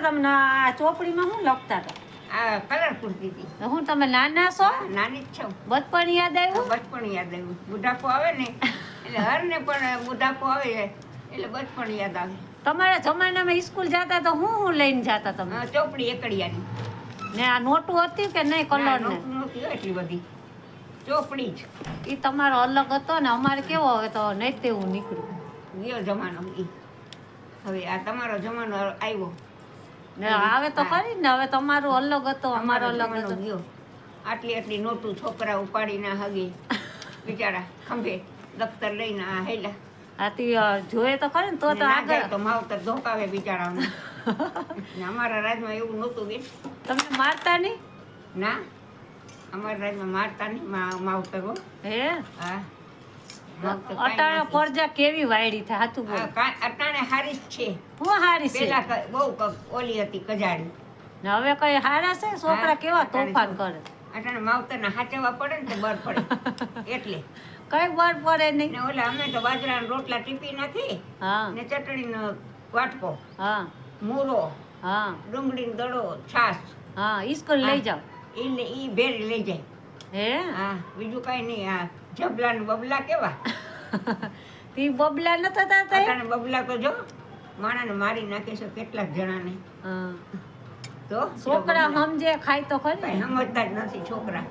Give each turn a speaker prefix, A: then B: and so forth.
A: હતા તમને આ ચોપડીમાં શું લખતા હતા?
B: આ કલર પૂરતી હતી.
A: હું તમે નાના છો?
B: નાની જ છું.
A: બચપન યાદ આવ્યું?
B: બચપન યાદ આવ્યું. બુઢાપો આવે ને એટલે હરને પણ બુઢાપો આવે એટલે બચપન યાદ આવે.
A: તમારા જમાનામાં સ્કૂલ જતા તો હું લઈને જતા તમે?
B: ચોપડી એકડિયાની.
A: ને આ નોટું હતી કે નહીં કલર ને?
B: નહોતી એટલી બધી, ચોપડી જ.
A: એ તમારો અલગ હતો ને અમારે કેવો હવે તો નહીં તેવું નીકળ્યું.
B: ગયો જમાનો ઈ. હવે આ તમારો જમાનો આવ્યો
A: ને આવે તો ખરી ને. હવે તમારું અલગ હતો અમારો અલગ હતો.
B: ગયો. આટલી નોટું છોકરા ઉપાડીને હગે બિચારા ખંભે દફતર લઈને આ હેલા.
A: આથી જોઈએ તો ખરી ને તો આગળ
B: તો માવતર ધોકાવે બિચારાઓને. અમારા રાજમાં એવું નહોતું બેન.
A: તમને મારતા નહીં?
B: ના, અમારા રાજમાં મારતા નહીં માવતરો.
A: હે
B: હા.
A: અટાણા પરજા કેવી વાયડી થાય સાચું બોલ.
B: અટાણે હારી જ છે.
A: હું હારી છે?
B: પેલા બહુ ઓલી હતી કજાડી.
A: ને હવે કઈ હારા છે? છોકરા કેવા તોફાન કરે.
B: અટાણે માવતરને હાચવવા પડે ને તો બર પડે એટલે
A: કઈ બર પડે નહીં.
B: ને ઓલા અમે તો બાજરાના રોટલા ટીપી નાખી
A: હા
B: ને ચટણીનો વાટકો,
A: હા
B: મૂરો,
A: હા
B: ડુંગળીનો દડો, છાશ.
A: હા સ્કૂલ લઈ જાઓ.
B: ઈ ભેરી લઈ જાય.
A: હે
B: હા, બીજું કઈ નહીં. આ જબલા ને બબલા કેવા
A: તી બબલા નતા થતા?
B: અટાણે બબલા તો જો માણાને મારી નાખે છે કેટલાક જણાને.
A: હા
B: તો
A: છોકરા સમજે ખાય તો ખરી.
B: કઈ સમજતા જ નથી છોકરા.